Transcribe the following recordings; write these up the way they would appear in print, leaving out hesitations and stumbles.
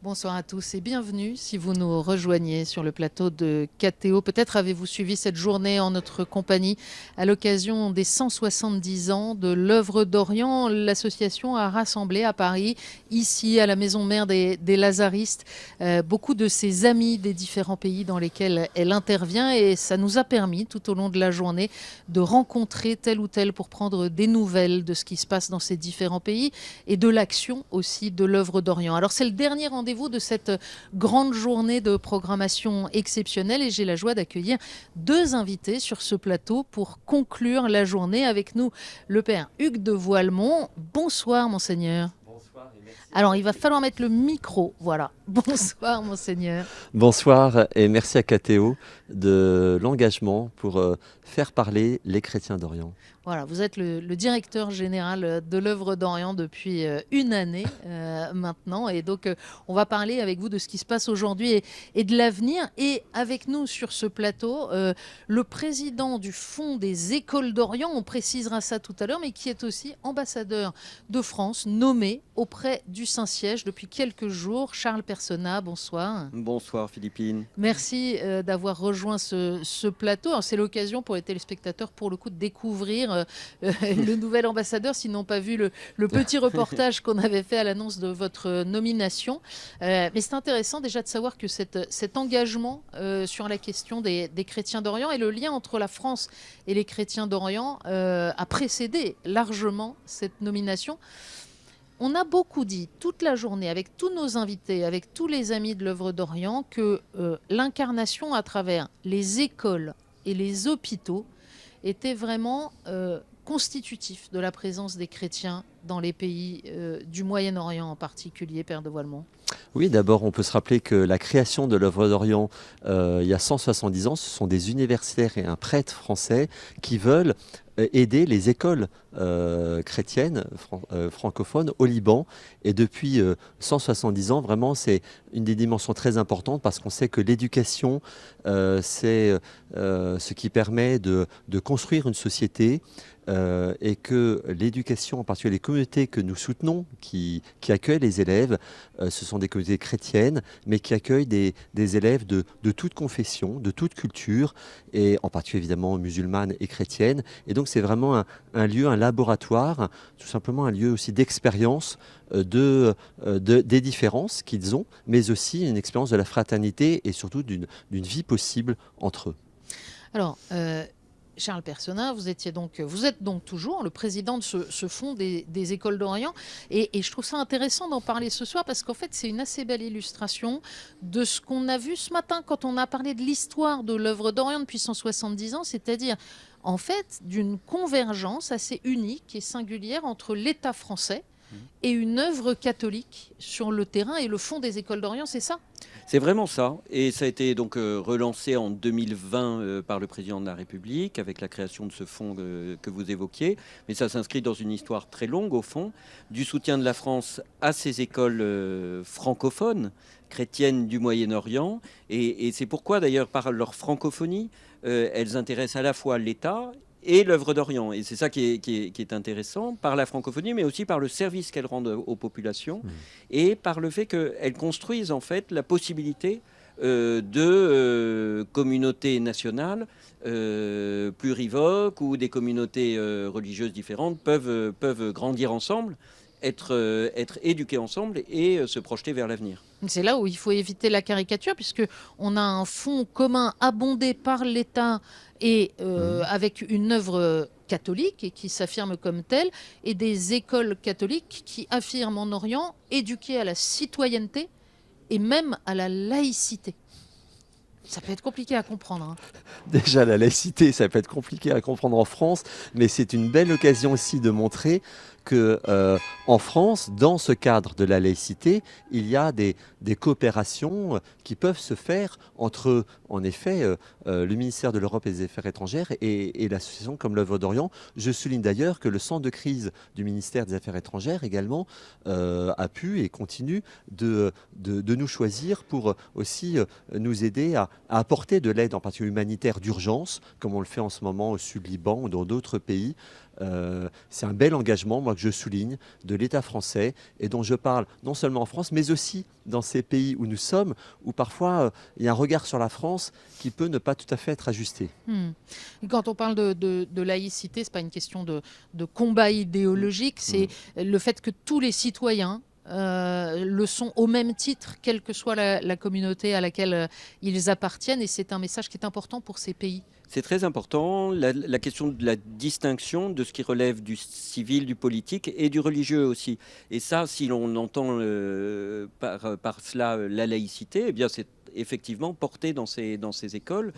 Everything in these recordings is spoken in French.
Bonsoir à tous et bienvenue si vous nous rejoignez sur le plateau de KTO. Peut-être avez-vous suivi cette journée en notre compagnie à l'occasion des 170 ans de l'œuvre d'Orient. L'association a rassemblé à Paris, ici à la maison mère des Lazaristes, beaucoup de ses amis des différents pays dans lesquels elle intervient et ça nous a permis tout au long de la journée de rencontrer tel ou tel pour prendre des nouvelles de ce qui se passe dans ces différents pays et de l'action aussi de l'œuvre d'Orient. Alors c'est le dernier rendez-vous de cette grande journée de programmation exceptionnelle et j'ai la joie d'accueillir deux invités sur ce plateau pour conclure la journée avec nous. Le père Hugues de Voilemont. Bonsoir monseigneur. Bonsoir et merci. Alors il va falloir mettre le micro, voilà. Bonsoir monseigneur. Bonsoir et merci à KTO de l'engagement pour faire parler les chrétiens d'Orient. Voilà, vous êtes le directeur général de l'œuvre d'Orient depuis une année maintenant. Et donc, on va parler avec vous de ce qui se passe aujourd'hui et de l'avenir. Et avec nous sur ce plateau, le président du Fonds des écoles d'Orient, on précisera ça tout à l'heure, mais qui est aussi ambassadeur de France, nommé auprès du Saint-Siège depuis quelques jours. Charles Personnat, bonsoir. Bonsoir Philippine. Merci d'avoir rejoint ce plateau. Alors, c'est l'occasion pour les téléspectateurs, pour le coup, de découvrir le nouvel ambassadeur, s'ils n'ont pas vu le petit reportage qu'on avait fait à l'annonce de votre nomination. Mais c'est intéressant déjà de savoir que cet engagement sur la question des chrétiens d'Orient et le lien entre la France et les chrétiens d'Orient a précédé largement cette nomination. On a beaucoup dit toute la journée avec tous nos invités, avec tous les amis de l'œuvre d'Orient, que l'incarnation à travers les écoles et les hôpitaux était vraiment constitutif de la présence des chrétiens dans les pays du Moyen-Orient en particulier, Père de Voilemont. Oui, d'abord, on peut se rappeler que la création de l'œuvre d'Orient, il y a 170 ans, ce sont des universitaires et un prêtre français qui veulent aider les écoles chrétiennes francophones au Liban. Et depuis 170 ans, vraiment, c'est une des dimensions très importantes parce qu'on sait que l'éducation, c'est ce qui permet de construire une société. Et que l'éducation, en particulier les communautés que nous soutenons, qui accueillent les élèves, ce sont des communautés chrétiennes, mais qui accueillent des élèves de toute confession, de toute culture, et en particulier évidemment musulmane et chrétienne. Et donc c'est vraiment un lieu, un laboratoire, tout simplement un lieu aussi d'expérience des différences qu'ils ont, mais aussi une expérience de la fraternité et surtout d'une vie possible entre eux. Alors, Charles Personnat, vous êtes donc toujours le président de ce fonds des écoles d'Orient. Et je trouve ça intéressant d'en parler ce soir parce qu'en fait, c'est une assez belle illustration de ce qu'on a vu ce matin quand on a parlé de l'histoire de l'œuvre d'Orient depuis 170 ans, c'est-à-dire en fait d'une convergence assez unique et singulière entre l'État français et une œuvre catholique sur le terrain et le fonds des écoles d'Orient, c'est ça ? C'est vraiment ça. Et ça a été donc relancé en 2020 par le président de la République avec la création de ce fonds que vous évoquiez. Mais ça s'inscrit dans une histoire très longue au fond du soutien de la France à ces écoles francophones chrétiennes du Moyen-Orient. Et c'est pourquoi d'ailleurs par leur francophonie, elles intéressent à la fois l'État et l'œuvre d'Orient. Et c'est ça qui est intéressant, par la francophonie, mais aussi par le service qu'elles rendent aux populations, et par le fait qu'elles construisent en fait la possibilité de communautés nationales plurivoques, où des communautés religieuses différentes peuvent grandir ensemble, être éduquées ensemble et se projeter vers l'avenir. C'est là où il faut éviter la caricature, puisque on a un fonds commun abondé par l'État et avec une œuvre catholique et qui s'affirme comme telle, et des écoles catholiques qui affirment en Orient éduquer à la citoyenneté et même à la laïcité. Ça peut être compliqué à comprendre. Hein. Déjà, la laïcité, ça peut être compliqué à comprendre en France, mais c'est une belle occasion aussi de montrer que en France, dans ce cadre de la laïcité, il y a des coopérations qui peuvent se faire entre, en effet, le ministère de l'Europe et des Affaires étrangères et l'association comme l'œuvre d'Orient. Je souligne d'ailleurs que le centre de crise du ministère des Affaires étrangères également a pu et continue de nous choisir pour aussi nous aider à apporter de l'aide, en particulier humanitaire d'urgence, comme on le fait en ce moment au Sud-Liban ou dans d'autres pays, C'est un bel engagement, moi, que je souligne, de l'État français et dont je parle non seulement en France, mais aussi dans ces pays où nous sommes, où parfois il y a un regard sur la France qui peut ne pas tout à fait être ajusté. Et quand on parle de laïcité, ce n'est pas une question de combat idéologique, c'est le fait que tous les citoyens le sont au même titre, quelle que soit la communauté à laquelle ils appartiennent. Et c'est un message qui est important pour ces pays. C'est très important, la question de la distinction de ce qui relève du civil, du politique et du religieux aussi. Et ça, si l'on entend par cela la laïcité, eh bien c'est effectivement porté dans ces écoles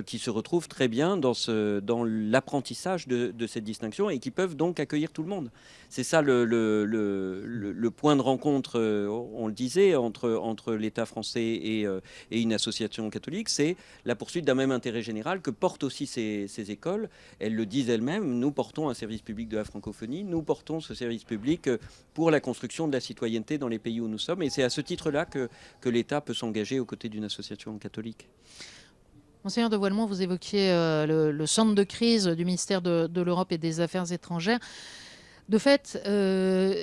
qui se retrouvent très bien dans l'apprentissage de cette distinction et qui peuvent donc accueillir tout le monde. C'est ça le point de rencontre, on le disait, entre l'État français et une association catholique, c'est la poursuite d'un même intérêt général que portent aussi ces écoles. Elles le disent elles-mêmes, nous portons un service public de la francophonie, nous portons ce service public pour la construction de la citoyenneté dans les pays où nous sommes. Et c'est à ce titre-là que l'État peut s'engager aux côtés d'une association catholique. Monseigneur de Voilemont, vous évoquiez le centre de crise du ministère de l'Europe et des Affaires étrangères. De fait,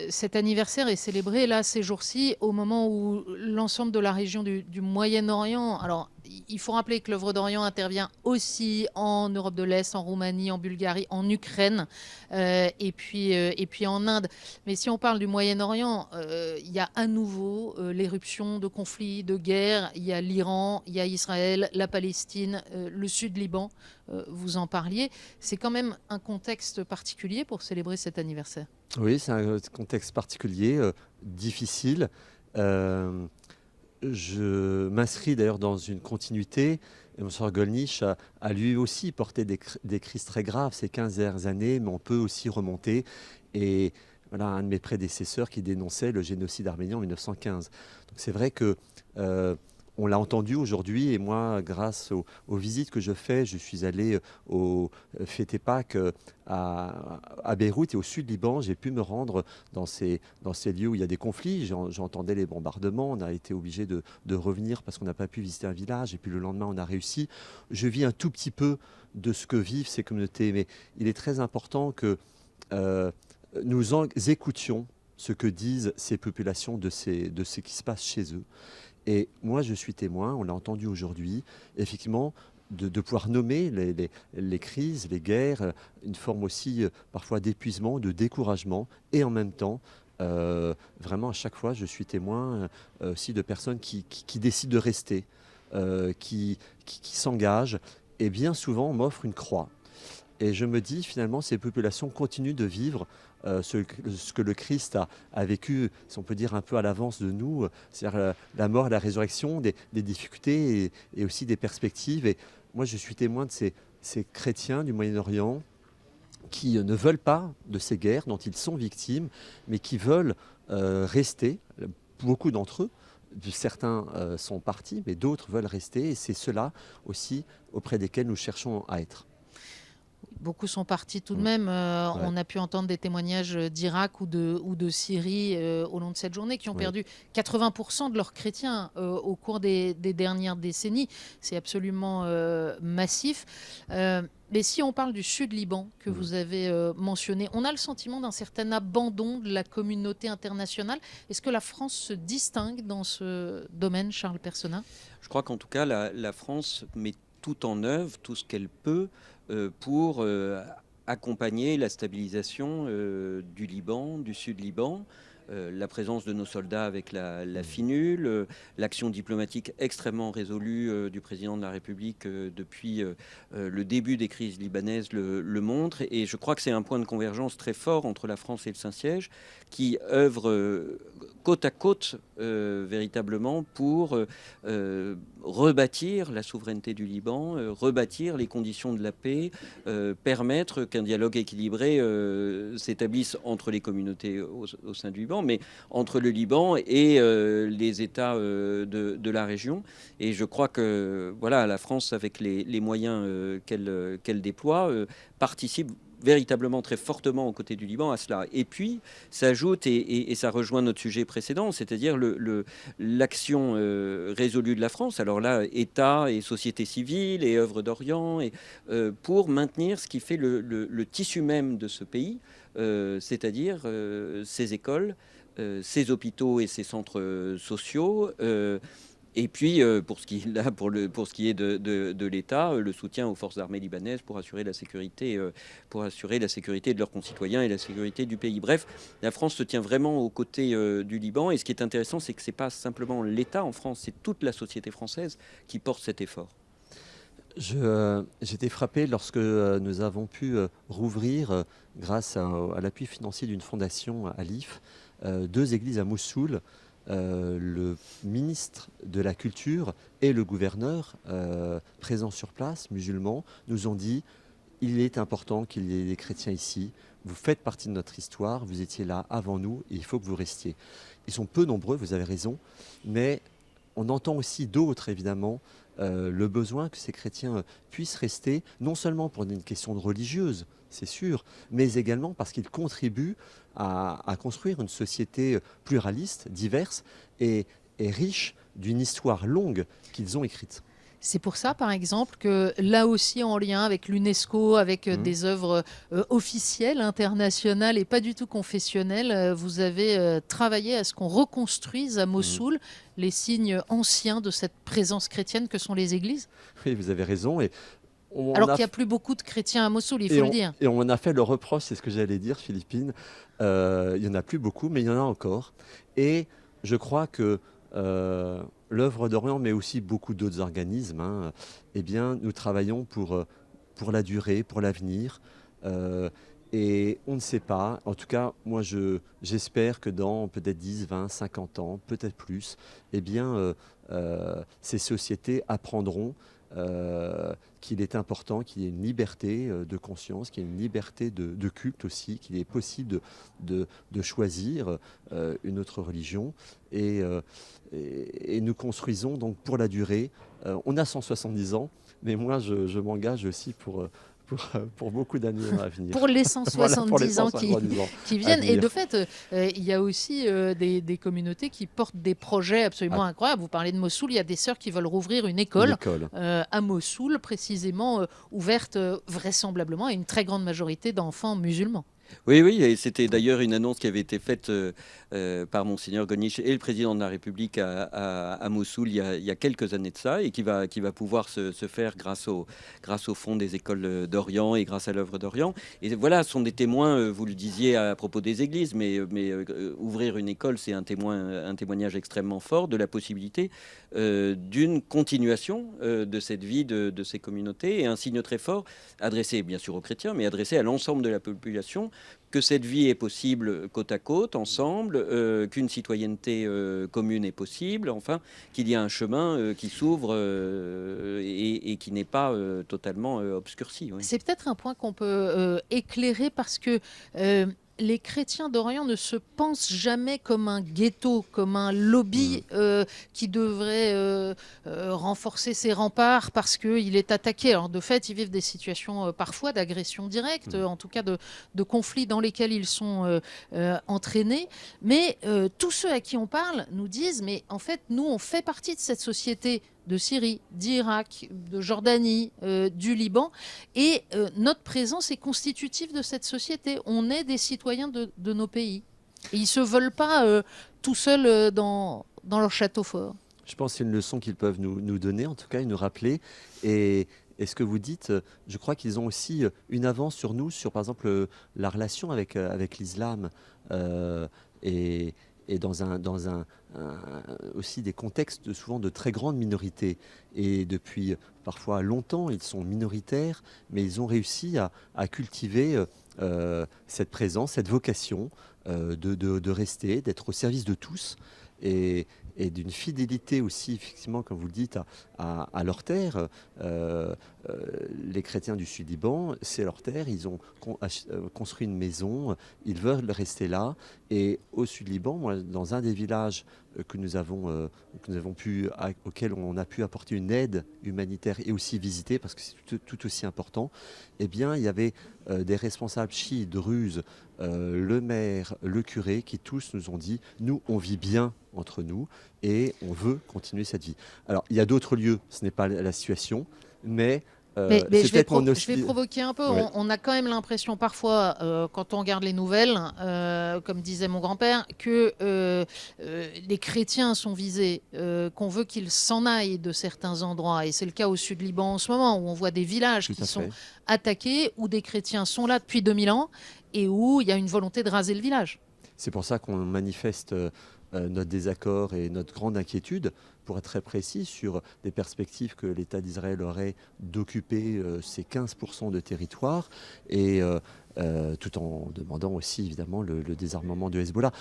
cet anniversaire est célébré là ces jours-ci au moment où l'ensemble de la région du Moyen-Orient, alors il faut rappeler que l'œuvre d'Orient intervient aussi en Europe de l'Est, en Roumanie, en Bulgarie, en Ukraine et puis en Inde. Mais si on parle du Moyen-Orient, il y a à nouveau l'éruption de conflits, de guerres. Il y a l'Iran, il y a Israël, la Palestine, le Sud-Liban. Vous en parliez. C'est quand même un contexte particulier pour célébrer cet anniversaire. Oui, c'est un contexte particulier, difficile. Je m'inscris d'ailleurs dans une continuité. Et Monseigneur Gollnisch a lui aussi porté des crises très graves ces 15 dernières années, mais on peut aussi remonter. Et voilà, un de mes prédécesseurs qui dénonçait le génocide arménien en 1915. Donc c'est vrai que on l'a entendu aujourd'hui, et moi, grâce aux visites que je fais, je suis allé au fêter Pâques à Beyrouth et au sud Liban. J'ai pu me rendre dans ces lieux où il y a des conflits. J'entendais les bombardements. On a été obligé de revenir parce qu'on n'a pas pu visiter un village. Et puis le lendemain, on a réussi. Je vis un tout petit peu de ce que vivent ces communautés. Mais il est très important que nous écoutions ce que disent ces populations de ce qui se passe chez eux. Et moi, je suis témoin, on l'a entendu aujourd'hui, effectivement, de pouvoir nommer les crises, les guerres, une forme aussi parfois d'épuisement, de découragement, et en même temps, vraiment à chaque fois, je suis témoin aussi de personnes qui décident de rester, qui s'engagent, et bien souvent m'offrent une croix. Et je me dis, finalement, ces populations continuent de vivre ce que le Christ a vécu, si on peut dire, un peu à l'avance de nous, c'est-à-dire la mort et la résurrection, des difficultés et aussi des perspectives. Et moi, je suis témoin de ces chrétiens du Moyen-Orient qui ne veulent pas de ces guerres dont ils sont victimes, mais qui veulent rester, beaucoup d'entre eux. Certains sont partis, mais d'autres veulent rester. Et c'est ceux-là aussi auprès desquels nous cherchons à être. Beaucoup sont partis tout de même. On a pu entendre des témoignages d'Irak ou de Syrie au long de cette journée qui ont perdu 80% de leurs chrétiens au cours des dernières décennies. C'est absolument massif. Mais si on parle du Sud-Liban que vous avez mentionné, on a le sentiment d'un certain abandon de la communauté internationale. Est-ce que la France se distingue dans ce domaine, Charles Personnat ? Je crois qu'en tout cas, la France met tout en œuvre, tout ce qu'elle peut pour accompagner la stabilisation du Liban, du Sud-Liban, la présence de nos soldats avec la FINUL, l'action diplomatique extrêmement résolue du président de la République depuis le début des crises libanaises le montre. Et je crois que c'est un point de convergence très fort entre la France et le Saint-Siège qui œuvre côte à côte véritablement pour rebâtir la souveraineté du Liban, rebâtir les conditions de la paix, permettre qu'un dialogue équilibré s'établisse entre les communautés au sein du Liban, mais entre le Liban et les États de la région. Et je crois que voilà, la France, avec les moyens qu'elle déploie, participe véritablement très fortement aux côtés du Liban à cela. Et puis s'ajoute, et ça rejoint notre sujet précédent, c'est-à-dire l'action résolue de la France, alors là, État et société civile et œuvres d'Orient, pour maintenir ce qui fait le tissu même de ce pays, c'est-à-dire ses écoles, ses hôpitaux et ses centres sociaux. Et puis, pour ce qui est de l'État, le soutien aux forces armées libanaises pour assurer la sécurité de leurs concitoyens et la sécurité du pays. Bref, la France se tient vraiment aux côtés du Liban. Et ce qui est intéressant, c'est que ce n'est pas simplement l'État en France, c'est toute la société française qui porte cet effort. J'étais frappé lorsque nous avons pu rouvrir, grâce à l'appui financier d'une fondation à Lif, 2 églises à Mossoul. Le ministre de la Culture et le gouverneur présents sur place, musulmans, nous ont dit « il est important qu'il y ait des chrétiens ici, vous faites partie de notre histoire, vous étiez là avant nous et il faut que vous restiez ». Ils sont peu nombreux, vous avez raison, mais on entend aussi d'autres, évidemment, le besoin que ces chrétiens puissent rester, non seulement pour une question de religieuse, c'est sûr, mais également parce qu'ils contribuent à construire une société pluraliste, diverse et riche d'une histoire longue qu'ils ont écrite. C'est pour ça, par exemple, que là aussi, en lien avec l'UNESCO, avec des œuvres officielles, internationales et pas du tout confessionnelles, vous avez travaillé à ce qu'on reconstruise à Mossoul les signes anciens de cette présence chrétienne que sont les églises. Oui, vous avez raison. Alors qu'il n'y a plus beaucoup de chrétiens à Mossoul, il faut le dire. Et on a fait le reproche, c'est ce que j'allais dire, Philippine. Il n'y en a plus beaucoup, mais il y en a encore. Et je crois que l'œuvre d'Orient, mais aussi beaucoup d'autres organismes, eh bien, nous travaillons pour la durée, pour l'avenir. Et on ne sait pas, en tout cas, moi j'espère que dans peut-être 10, 20, 50 ans, peut-être plus, eh bien, ces sociétés apprendront qu'il est important qu'il y ait une liberté de conscience, qu'il y ait une liberté de culte aussi, qu'il est possible de choisir une autre religion. Et nous construisons donc pour la durée. On a 170 ans, mais moi je m'engage aussi pour beaucoup d'années à venir. Pour les 170 ans qui viennent. Et de fait, il y a aussi des communautés qui portent des projets absolument incroyables. Vous parlez de Mossoul, il y a des sœurs qui veulent rouvrir une école à Mossoul, précisément ouverte vraisemblablement à une très grande majorité d'enfants musulmans. Oui, et c'était d'ailleurs une annonce qui avait été faite par Monseigneur Goniche et le président de la République à Mossoul il y a quelques années de ça, et qui va pouvoir se faire grâce au fonds des écoles d'Orient et grâce à l'œuvre d'Orient. Et voilà, ce sont des témoins, vous le disiez à propos des églises, mais ouvrir une école, c'est un témoignage extrêmement fort de la possibilité d'une continuation de cette vie de ces communautés, et un signe très fort adressé bien sûr aux chrétiens, mais adressé à l'ensemble de la population, que cette vie est possible côte à côte, ensemble, qu'une citoyenneté commune est possible, enfin, qu'il y a un chemin qui s'ouvre et qui n'est pas totalement obscurci. Oui. C'est peut-être un point qu'on peut éclairer, parce que les chrétiens d'Orient ne se pensent jamais comme un ghetto, comme un lobby qui devrait renforcer ses remparts parce qu'il est attaqué. Alors de fait, ils vivent des situations parfois d'agression directe, en tout cas de conflits dans lesquels ils sont entraînés. Mais tous ceux à qui on parle nous disent, mais en fait, nous, on fait partie de cette société de Syrie, d'Irak, de Jordanie, du Liban. Et notre présence est constitutive de cette société. On est des citoyens de nos pays. Et ils ne se veulent pas tout seuls dans leur château fort. Je pense que c'est une leçon qu'ils peuvent nous donner, en tout cas, et nous rappeler. Et ce que vous dites, je crois qu'ils ont aussi une avance sur nous, sur par exemple la relation avec l'islam. Et dans aussi des contextes souvent de très grandes minorités. Et depuis parfois longtemps, ils sont minoritaires, mais ils ont réussi à cultiver cette présence, cette vocation de rester, d'être au service de tous, et d'une fidélité aussi, effectivement, comme vous le dites, à leur terre. Les chrétiens du Sud-Liban, c'est leur terre, ils ont construit une maison, ils veulent rester là. Et au Sud-Liban, moi, dans un des villages auquel on a pu apporter une aide humanitaire et aussi visiter, parce que c'est tout aussi important, eh bien, il y avait des responsables chiites, druzes, le maire, le curé, qui tous nous ont dit « Nous, on vit bien entre nous et on veut continuer cette vie ». Alors, il y a d'autres lieux, ce n'est pas la situation, mais... Mais je vais provoquer un peu. Ouais. On a quand même l'impression parfois, quand on regarde les nouvelles, comme disait mon grand-père, que les chrétiens sont visés, qu'on veut qu'ils s'en aillent de certains endroits. Et c'est le cas au sud Liban en ce moment, où on voit des villages qui sont attaqués, où des chrétiens sont là depuis 2000 ans, et où il y a une volonté de raser le village. C'est pour ça qu'on manifeste notre désaccord et notre grande inquiétude, pour être très précis, sur des perspectives que l'État d'Israël aurait d'occuper ces 15% de territoire, et tout en demandant aussi évidemment le désarmement de Hezbollah.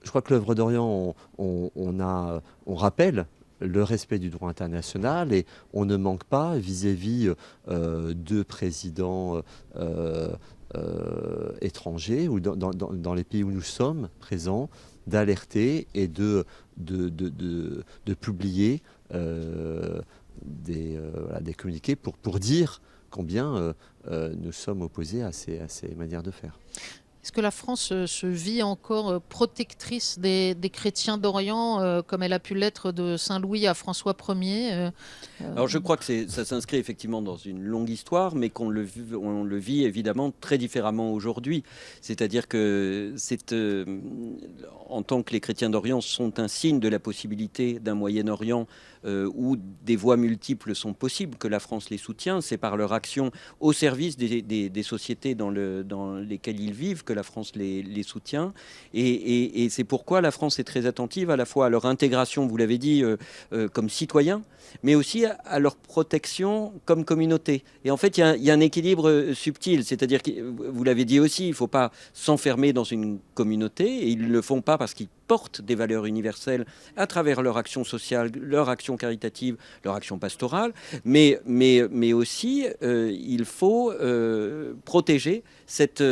Je crois que l'œuvre d'Orient, on rappelle le respect du droit international, et on ne manque pas vis-à-vis de présidents étrangers ou dans les pays où nous sommes présents, d'alerter et de publier des communiqués pour dire combien nous sommes opposés à ces manières de faire. Est-ce que la France se vit encore protectrice des chrétiens d'Orient, comme elle a pu l'être de Saint-Louis à François Ier Alors je crois que ça s'inscrit effectivement dans une longue histoire, mais on le vit évidemment très différemment aujourd'hui. C'est-à-dire que en tant que les chrétiens d'Orient sont un signe de la possibilité d'un Moyen-Orient où des voies multiples sont possibles, que la France les soutient. C'est par leur action au service des sociétés dans lesquelles ils vivent que la France les soutient. Et c'est pourquoi la France est très attentive à la fois à leur intégration, vous l'avez dit, comme citoyens, mais aussi à leur protection comme communauté. Et en fait, il y a un équilibre subtil, c'est-à-dire que, vous l'avez dit aussi, il ne faut pas s'enfermer dans une communauté, et ils ne le font pas parce qu'ils portent des valeurs universelles à travers leur action sociale, leur action caritative, leur action pastorale, mais aussi il faut protéger cette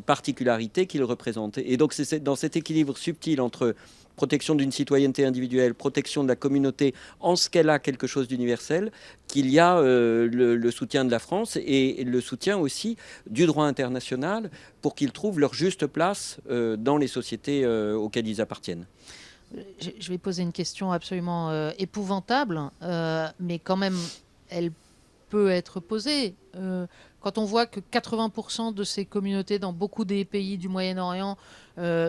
particularité qu'ils représentent. Et donc c'est dans cet équilibre subtil entre protection d'une citoyenneté individuelle, protection de la communauté en ce qu'elle a quelque chose d'universel, qu'il y a le soutien de la France et le soutien aussi du droit international pour qu'ils trouvent leur juste place dans les sociétés auxquelles ils appartiennent. Je vais poser une question absolument épouvantable, mais quand même, elle peut être posée. Quand on voit que 80% de ces communautés dans beaucoup des pays du Moyen-Orient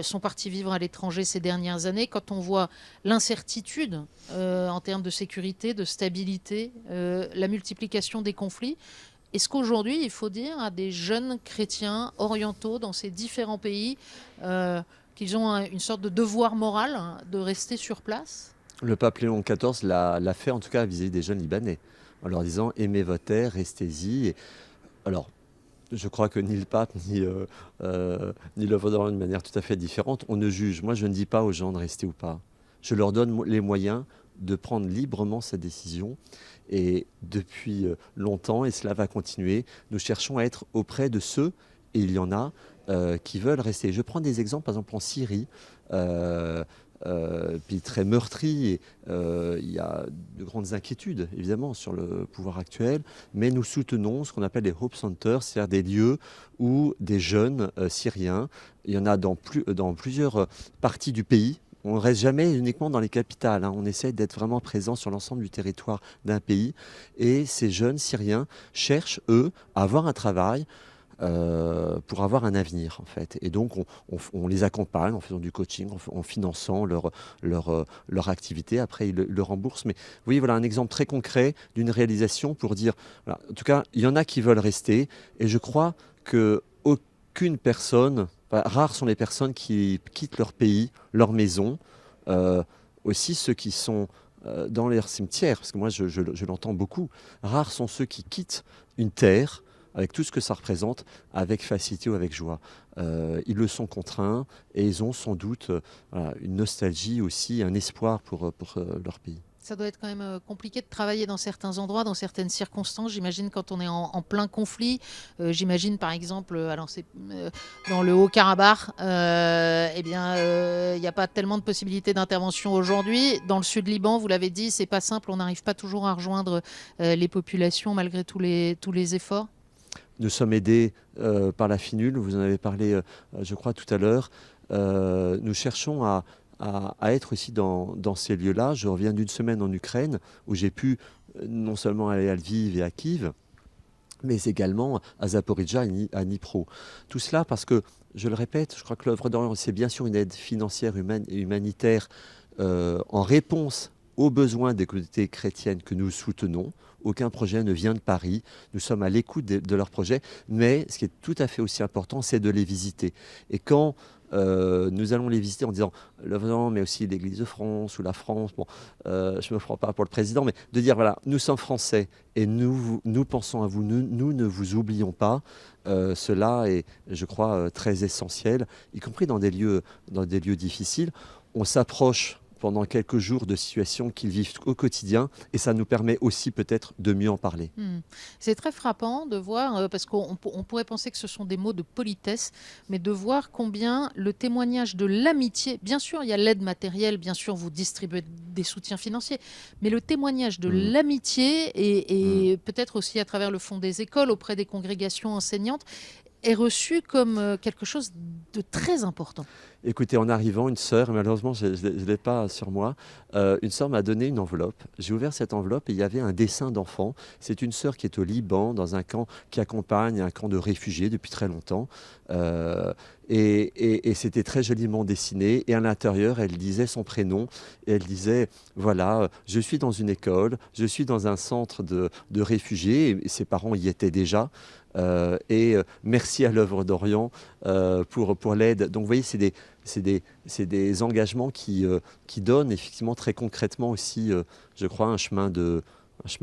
sont partis vivre à l'étranger ces dernières années, quand on voit l'incertitude en termes de sécurité, de stabilité, la multiplication des conflits, est-ce qu'aujourd'hui, il faut dire à des jeunes chrétiens orientaux dans ces différents pays qu'ils ont une sorte de devoir moral de rester sur place? Le pape Léon XIV l'a fait, en tout cas vis-à-vis des jeunes Libanais, en leur disant « aimez votre terre, restez-y ». Alors, je crois que ni le pape, ni l'œuvre d'Orient d'une manière tout à fait différente, on ne juge. Moi, je ne dis pas aux gens de rester ou pas. Je leur donne les moyens de prendre librement cette décision. Et depuis longtemps, et cela va continuer, nous cherchons à être auprès de ceux, et il y en a, qui veulent rester. Je prends des exemples, par exemple en Syrie, pays très meurtri, et il y a de grandes inquiétudes évidemment sur le pouvoir actuel, mais nous soutenons ce qu'on appelle les Hope Centers, c'est-à-dire des lieux où des jeunes syriens, il y en a dans plusieurs parties du pays. On ne reste jamais uniquement dans les capitales, hein. On essaie d'être vraiment présent sur l'ensemble du territoire d'un pays, et ces jeunes syriens cherchent, eux, à avoir un travail pour avoir un avenir, en fait. Et donc, on les accompagne en faisant du coaching, en finançant leur activité. Après, ils le remboursent. Mais vous voyez, voilà un exemple très concret d'une réalisation pour dire, voilà, en tout cas, il y en a qui veulent rester. Et je crois qu'aucune personne, rares sont les personnes qui quittent leur pays, leur maison, aussi ceux qui sont dans leur cimetière, parce que moi, je l'entends beaucoup. Rares sont ceux qui quittent une terre, avec tout ce que ça représente, avec facilité ou avec joie. Ils le sont contraints, et ils ont sans doute une nostalgie aussi, un espoir pour leur pays. Ça doit être quand même compliqué de travailler dans certains endroits, dans certaines circonstances. J'imagine quand on est en plein conflit. J'imagine par exemple, alors c'est dans le Haut-Karabakh, eh bien, il n'y a pas tellement de possibilités d'intervention aujourd'hui. Dans le sud Liban, vous l'avez dit, c'est pas simple. On n'arrive pas toujours à rejoindre les populations malgré tous les efforts. Nous sommes aidés par la FINUL, vous en avez parlé, je crois, tout à l'heure. Nous cherchons à être aussi dans ces lieux-là. Je reviens d'une semaine en Ukraine où j'ai pu non seulement aller à Lviv et à Kiev, mais également à Zaporizhzhia et à Dnipro. Tout cela parce que, je le répète, je crois que l'œuvre d'Orient, c'est bien sûr une aide financière et humanitaire en réponse aux besoins des communautés chrétiennes que nous soutenons. Aucun projet ne vient de Paris. Nous sommes à l'écoute de leurs projets. Mais ce qui est tout à fait aussi important, c'est de les visiter. Et quand nous allons les visiter en disant l'œuvre d'Orient, mais aussi l'Église de France ou la France, bon, je ne me prends pas pour le président, mais de dire voilà, nous sommes français et nous pensons à vous, nous ne vous oublions pas. Cela est, je crois, très essentiel, y compris dans des lieux difficiles. On s'approche pendant quelques jours de situations qu'ils vivent au quotidien et ça nous permet aussi peut-être de mieux en parler. C'est très frappant de voir, parce qu'on pourrait penser que ce sont des mots de politesse, mais de voir combien le témoignage de l'amitié, bien sûr il y a l'aide matérielle, bien sûr vous distribuez des soutiens financiers, mais le témoignage de l'amitié et peut-être aussi à travers le fond des écoles, auprès des congrégations enseignantes, est reçu comme quelque chose de très important. Écoutez, en arrivant, une sœur, malheureusement je ne l'ai pas sur moi, une sœur m'a donné une enveloppe. J'ai ouvert cette enveloppe et il y avait un dessin d'enfant. C'est une sœur qui est au Liban, dans un camp qui accompagne un camp de réfugiés depuis très longtemps. Et c'était très joliment dessiné. Et à l'intérieur, elle disait son prénom. Et elle disait, voilà, je suis dans une école, je suis dans un centre de réfugiés. Et ses parents y étaient déjà. Merci à l'œuvre d'Orient pour l'aide. Donc vous voyez, c'est des engagements qui donnent effectivement très concrètement aussi, je crois, un chemin de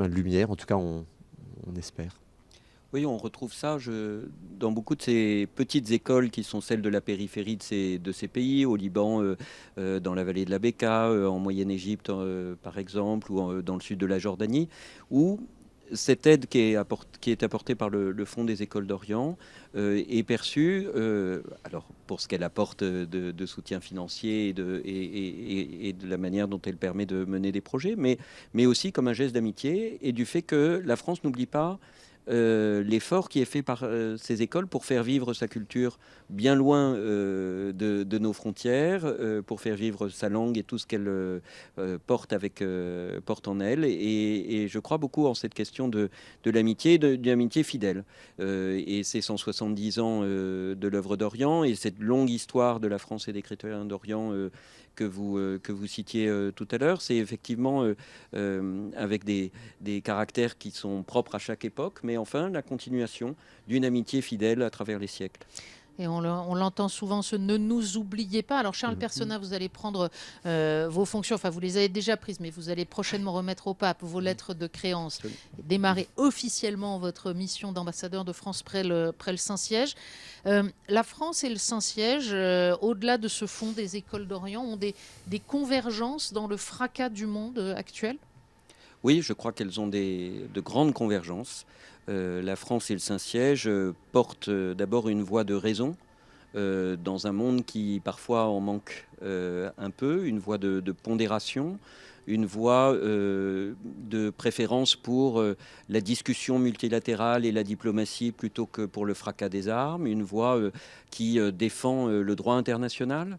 lumière. En tout cas, on espère. Oui, on retrouve ça dans beaucoup de ces petites écoles qui sont celles de la périphérie de ces pays, au Liban, dans la vallée de la Bekaa, en Moyenne-Égypte par exemple, ou dans le sud de la Jordanie, où cette aide qui est apportée par le Fonds des écoles d'Orient est perçue, alors pour ce qu'elle apporte de soutien financier et de la manière dont elle permet de mener des projets, mais aussi comme un geste d'amitié et du fait que la France n'oublie pas l'effort qui est fait par ces écoles pour faire vivre sa culture bien loin de nos frontières, pour faire vivre sa langue et tout ce qu'elle porte en elle. Et je crois beaucoup en cette question de l'amitié, d'une amitié fidèle. Et ces 170 ans de l'œuvre d'Orient et cette longue histoire de la France et des chrétiens d'Orient que vous citiez tout à l'heure, c'est effectivement avec des caractères qui sont propres à chaque époque, mais enfin la continuation d'une amitié fidèle à travers les siècles. Et on l'entend souvent, ce ne nous oubliez pas. Alors Charles Personnaz, vous allez prendre vos fonctions, enfin vous les avez déjà prises, mais vous allez prochainement remettre au pape vos lettres de créance, démarrer officiellement votre mission d'ambassadeur de France près le Saint-Siège. La France et le Saint-Siège, au-delà de ce fonds des écoles d'Orient, ont des convergences dans le fracas du monde actuel ? Oui, je crois qu'elles ont de grandes convergences. La France et le Saint-Siège portent d'abord une voix de raison dans un monde qui parfois en manque un peu, une voix de pondération, une voix de préférence pour la discussion multilatérale et la diplomatie plutôt que pour le fracas des armes, une voix qui défend le droit international,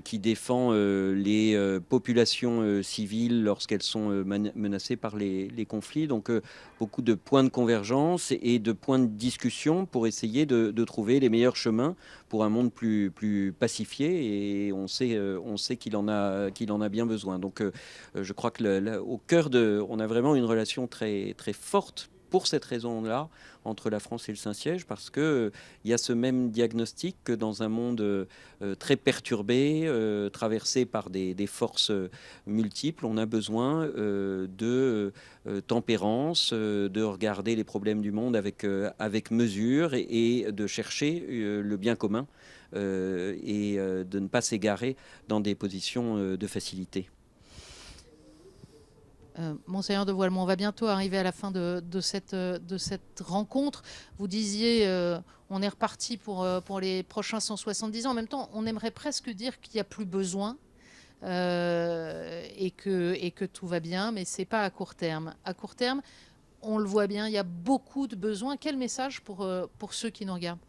qui défend les populations civiles lorsqu'elles sont menacées par les conflits. Donc beaucoup de points de convergence et de points de discussion pour essayer de trouver les meilleurs chemins pour un monde plus pacifié. Et on sait qu'il en a bien besoin. Donc je crois que au cœur on a vraiment une relation très, très forte pour cette raison-là entre la France et le Saint-Siège, parce qu'il y a ce même diagnostic que dans un monde très perturbé, traversé par des forces multiples, on a besoin de tempérance, de regarder les problèmes du monde avec mesure et de chercher le bien commun et de ne pas s'égarer dans des positions de facilité. Monseigneur de Voilemont, on va bientôt arriver à la fin de cette rencontre. Vous disiez, on est reparti pour les prochains 170 ans. En même temps, on aimerait presque dire qu'il n'y a plus besoin et que tout va bien, mais ce n'est pas à court terme. À court terme, on le voit bien, il y a beaucoup de besoins. Quel message pour ceux qui nous regardent?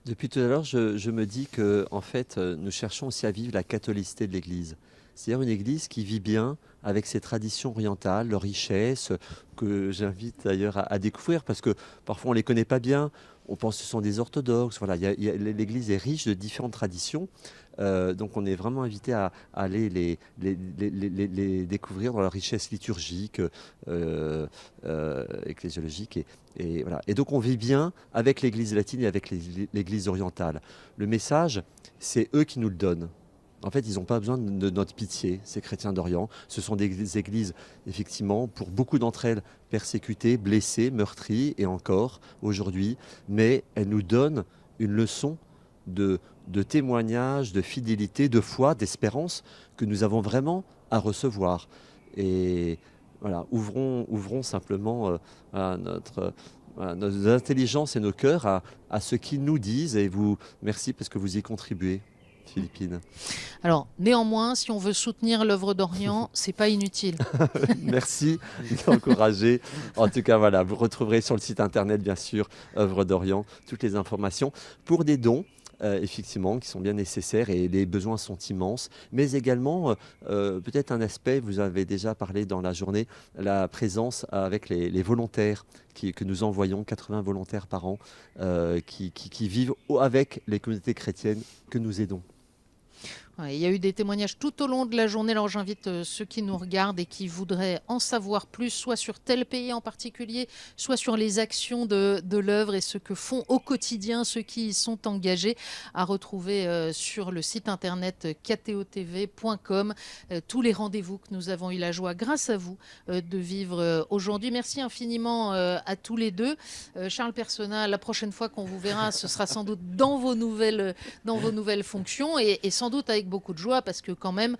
Depuis tout à l'heure, je me dis que en fait, nous cherchons aussi à vivre la catholicité de l'Église. C'est-à-dire une Église qui vit bien avec ses traditions orientales, leurs richesses, que j'invite d'ailleurs à découvrir, parce que parfois on ne les connaît pas bien. On pense que ce sont des orthodoxes. Voilà, l'Église est riche de différentes traditions. Donc on est vraiment invité à aller les découvrir dans leur richesse liturgique, ecclésiologique. Voilà. Et donc on vit bien avec l'Église latine et avec l'Église orientale. Le message, c'est eux qui nous le donnent. En fait, ils n'ont pas besoin de notre pitié, ces chrétiens d'Orient. Ce sont des églises, effectivement, pour beaucoup d'entre elles, persécutées, blessées, meurtries, et encore aujourd'hui. Mais elles nous donnent une leçon de témoignage, de fidélité, de foi, d'espérance que nous avons vraiment à recevoir. Et voilà, ouvrons simplement nos intelligences et nos cœurs à ce qu'ils nous disent. Et vous, merci parce que vous y contribuez, Philippine. Alors, néanmoins, si on veut soutenir l'œuvre d'Orient, c'est pas inutile. Merci d'encourager. En tout cas, voilà, vous retrouverez sur le site internet, bien sûr, Œuvre d'Orient, toutes les informations pour des dons. Effectivement, qui sont bien nécessaires et les besoins sont immenses, mais également peut-être un aspect, vous avez déjà parlé dans la journée, la présence avec les volontaires que nous envoyons, 80 volontaires par an, qui vivent avec les communautés chrétiennes que nous aidons. Ouais, il y a eu des témoignages tout au long de la journée. Alors j'invite ceux qui nous regardent et qui voudraient en savoir plus, soit sur tel pays en particulier, soit sur les actions de l'œuvre et ce que font au quotidien ceux qui y sont engagés, à retrouver sur le site internet ktotv.com tous les rendez-vous que nous avons eu la joie, grâce à vous, de vivre aujourd'hui. Merci infiniment à tous les deux. Charles Personnat, la prochaine fois qu'on vous verra, ce sera sans doute dans vos nouvelles fonctions et sans doute avec beaucoup de joie, parce que quand même,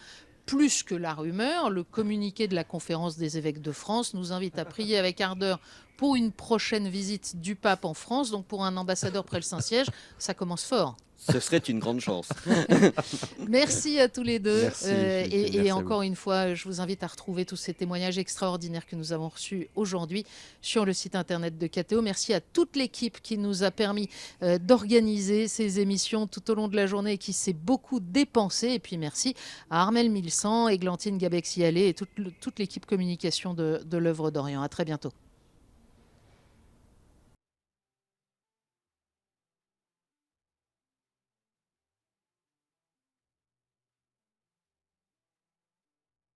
plus que la rumeur, le communiqué de la Conférence des évêques de France nous invite à prier avec ardeur pour une prochaine visite du pape en France. Donc pour un ambassadeur près le Saint-Siège, ça commence fort. Ce serait une grande chance. Merci à tous les deux. Merci, et encore une fois, je vous invite à retrouver tous ces témoignages extraordinaires que nous avons reçus aujourd'hui sur le site internet de KTO. Merci à toute l'équipe qui nous a permis d'organiser ces émissions tout au long de la journée et qui s'est beaucoup dépensée. Et puis merci à Armel Milsan, Églantine Gabexialé et toute l'équipe communication de l'œuvre d'Orient. À très bientôt.